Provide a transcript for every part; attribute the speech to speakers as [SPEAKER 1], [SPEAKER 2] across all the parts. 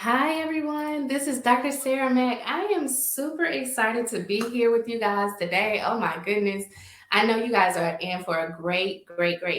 [SPEAKER 1] Hi, everyone. This is Dr. Sarah Mack. I am super excited to be here with you guys today. Oh, my goodness. I know you guys are in for a great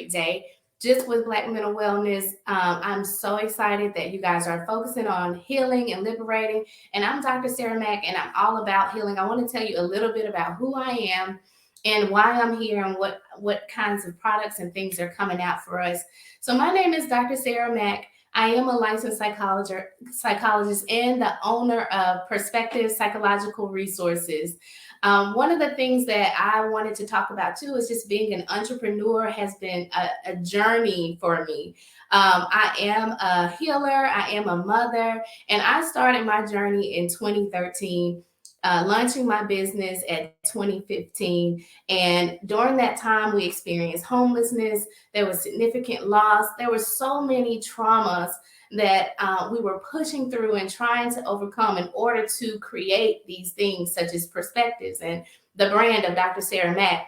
[SPEAKER 1] day just with Black Mental Wellness. I'm so excited that you guys are focusing on healing and liberating. And I'm Dr. Sarah Mack, and I'm all about healing. I want to tell you a little bit about who I am and why I'm here and what kinds of products and things are coming out for us. So my name is Dr. Sarah Mack. I am a licensed psychologist and the owner of Perspective Psychological Resources. One of the things that I wanted to talk about too is just being an entrepreneur has been a journey for me. I am a healer, I am a mother, and I started my journey in 2013. Launching my business at 2015. And during that time, we experienced homelessness. There was significant loss. There were so many traumas that we were pushing through and trying to overcome in order to create these things such as perspectives and the brand of Dr. Sarah Mack.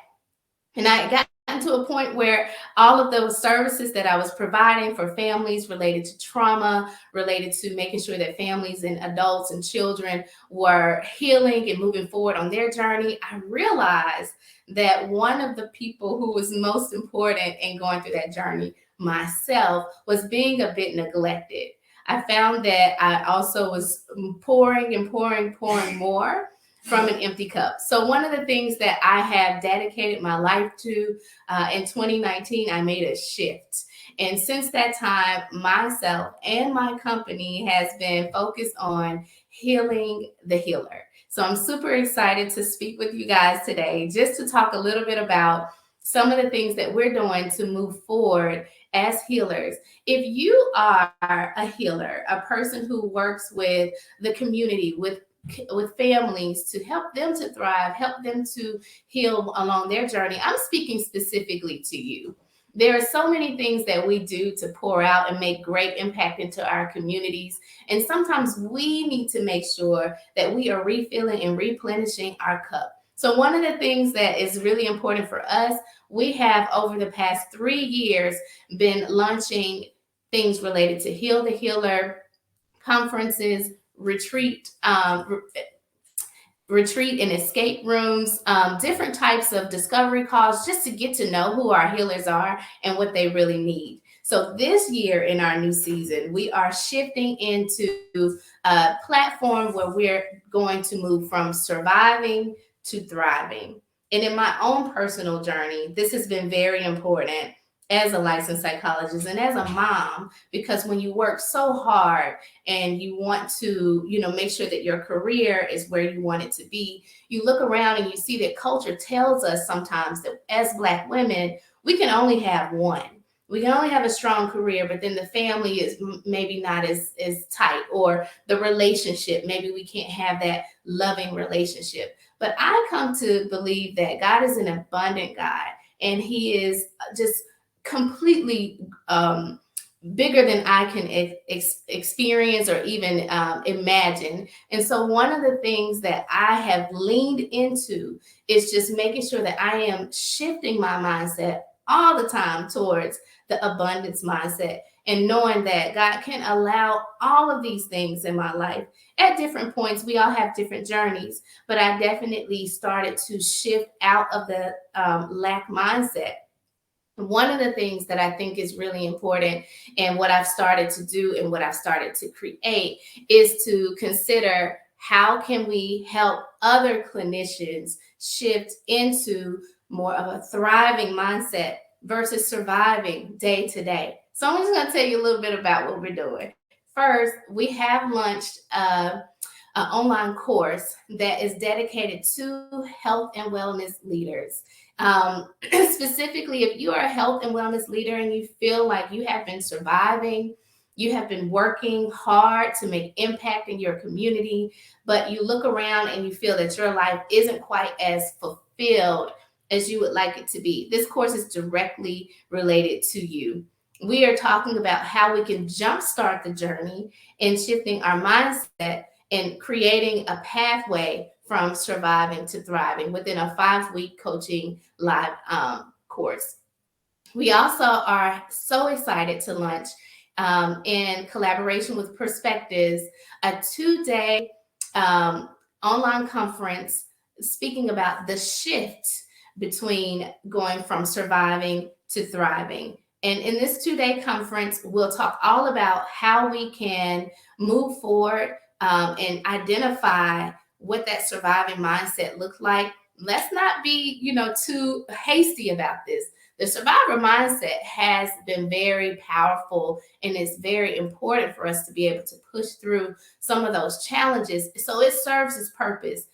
[SPEAKER 1] And I got to a point where all of those services that I was providing for families related to trauma, related to making sure that families and adults and children were healing and moving forward on their journey, I realized that one of the people who was most important in going through that journey, myself, was being a bit neglected. I found that I also was pouring more from an empty cup. So one of the things that I have dedicated my life to in 2019, I made a shift. And since that time, myself and my company has been focused on healing the healer. So I'm super excited to speak with you guys today, just to talk a little bit about some of the things that we're doing to move forward as healers. If you are a healer, a person who works with the community, with families to help them to thrive, help them to heal along their journey, I'm speaking specifically to you. There are so many things that we do to pour out and make great impact into our communities. And sometimes we need to make sure that we are refilling and replenishing our cup. So, one of the things that is really important for us, we have over the past 3 years been launching things related to Heal the Healer conferences, retreat and escape rooms, different types of discovery calls, just to get to know who our healers are and what they really need. So this year in our new season, we are shifting into a platform where we're going to move from surviving to thriving. And in my own personal journey, this has been very important as a licensed psychologist and as a mom, because when you work so hard and you want to, make sure that your career is where you want it to be, you look around and you see that culture tells us sometimes that as Black women, we can only have one. We can only have a strong career, but then the family is maybe not as tight, or the relationship, maybe we can't have that loving relationship. But I come to believe that God is an abundant God, and He is just completely bigger than I can experience or even imagine. And so one of the things that I have leaned into is just making sure that I am shifting my mindset all the time towards the abundance mindset, and knowing that God can allow all of these things in my life at different points. We all have different journeys, but I definitely started to shift out of the lack mindset. One of the things that I think is really important, and what I've started to do and what I've started to create, is to consider how can we help other clinicians shift into more of a thriving mindset versus surviving day to day. So I'm just going to tell you a little bit about what we're doing. First, we have launched an online course that is dedicated to health and wellness leaders. Specifically, if you are a health and wellness leader and you feel like you have been surviving, you have been working hard to make impact in your community, but you look around and you feel that your life isn't quite as fulfilled as you would like it to be, this course is directly related to you. We are talking about how we can jumpstart the journey in shifting our mindset and creating a pathway from surviving to thriving within a 5-week coaching live course. We also are so excited to launch in collaboration with Perspectives, a 2-day online conference speaking about the shift between going from surviving to thriving. And in this 2-day conference, we'll talk all about how we can move forward and identify what that surviving mindset looks like. Let's not be, too hasty about this. The survivor mindset has been very powerful, and it's very important for us to be able to push through some of those challenges. So it serves its purpose.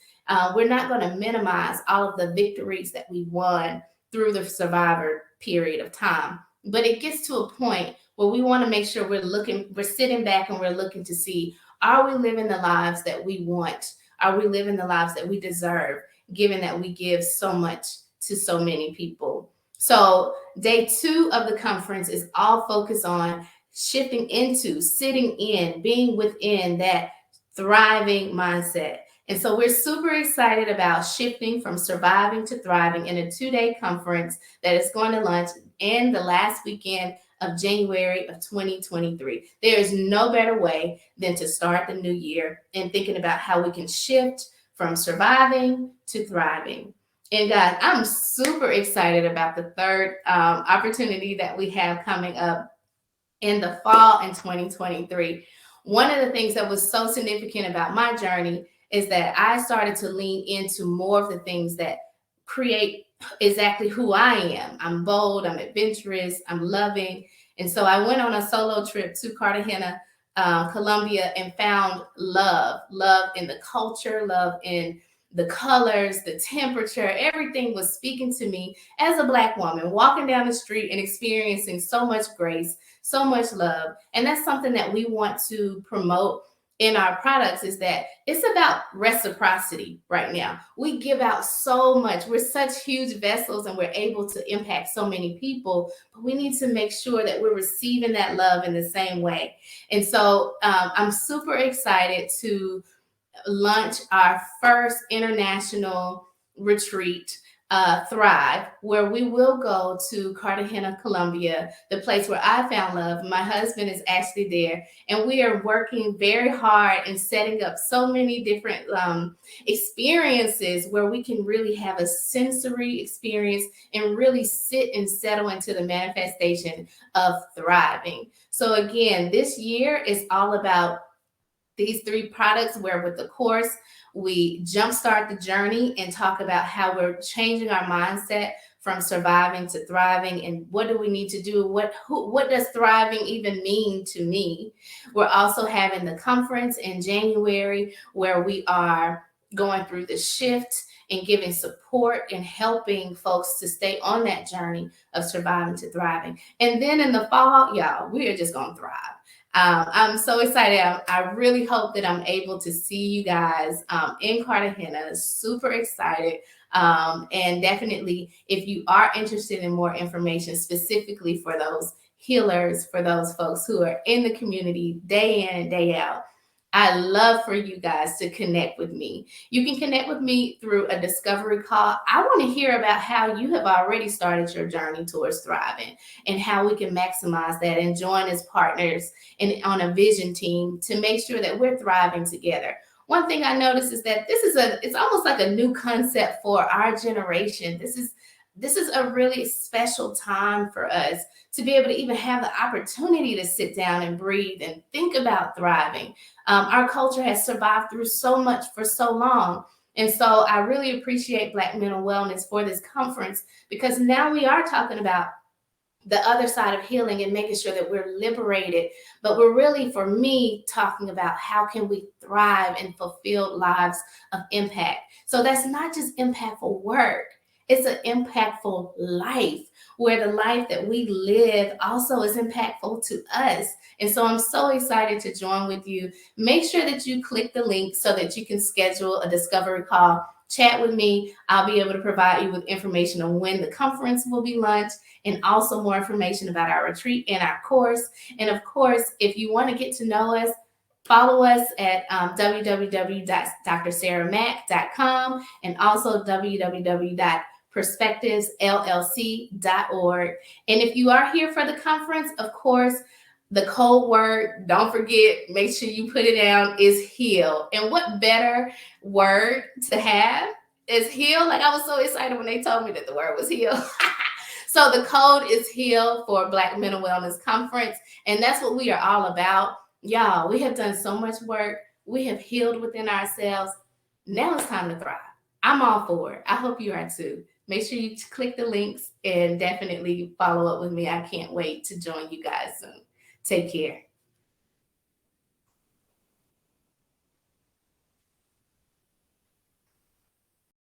[SPEAKER 1] We're not going to minimize all of the victories that we won through the survivor period of time. But it gets to a point where we want to make sure we're sitting back and we're looking to see, are we living the lives that we want? Are we living the lives that we deserve, given that we give so much to so many people? So day 2 of the conference is all focused on shifting into, sitting in, being within that thriving mindset. And so we're super excited about shifting from surviving to thriving in a 2-day conference that is going to launch in the last weekend of January of 2023. There is no better way than to start the new year and thinking about how we can shift from surviving to thriving. And guys, I'm super excited about the third opportunity that we have coming up in the fall in 2023. One of the things that was so significant about my journey is that I started to lean into more of the things that create exactly who I am. I'm bold, I'm adventurous, I'm loving. And so I went on a solo trip to Cartagena, Colombia, and found love in the culture, love in the colors, the temperature, everything was speaking to me as a Black woman, walking down the street and experiencing so much grace, so much love. And that's something that we want to promote in our products, is that it's about reciprocity right now. We give out so much. We're such huge vessels and we're able to impact so many people, but we need to make sure that we're receiving that love in the same way. And so I'm super excited to launch our first international retreat, Thrive, where we will go to Cartagena, Colombia, the place where I found love. My husband is actually there, and we are working very hard and setting up so many different experiences where we can really have a sensory experience and really sit and settle into the manifestation of thriving. So again, this year is all about these 3 products, where with the course, we jumpstart the journey and talk about how we're changing our mindset from surviving to thriving, and what do we need to do? What does thriving even mean to me? We're also having the conference in January, where we are going through the shift and giving support and helping folks to stay on that journey of surviving to thriving. And then in the fall, y'all, we are just going to thrive. I'm so excited. I really hope that I'm able to see you guys in Cartagena. Super excited. And definitely, if you are interested in more information specifically for those healers, for those folks who are in the community day in and day out, I love for you guys to connect with me. You can connect with me through a discovery call. I want to hear about how you have already started your journey towards thriving and how we can maximize that and join as partners and on a vision team to make sure that we're thriving together. One thing I noticed is that it's almost like a new concept for our generation. This is a really special time for us to be able to even have the opportunity to sit down and breathe and think about thriving. Our culture has survived through so much for so long. And so I really appreciate Black Mental Wellness for this conference, because now we are talking about the other side of healing and making sure that we're liberated. But we're really, for me, talking about how can we thrive and fulfill lives of impact. So that's not just impactful work. It's an impactful life, where the life that we live also is impactful to us. And so I'm so excited to join with you. Make sure that you click the link so that you can schedule a discovery call. Chat with me. I'll be able to provide you with information on when the conference will be launched, and also more information about our retreat and our course. And of course, if you want to get to know us, follow us at www.drsarahmack.com and also www.perspectivesllc.org. And if you are here for the conference, of course, The code word, don't forget, make sure you put it down, is heal. And what better word to have is heal? Like, I was so excited when they told me that the word was heal. So the code is heal for Black Mental Wellness Conference. And that's what we are all about. Y'all, we have done so much work. We have healed within ourselves. Now it's time to thrive. I'm all for it. I hope you are too. Make sure you click the links and definitely follow up with me. I can't wait to join you guys soon. Take care.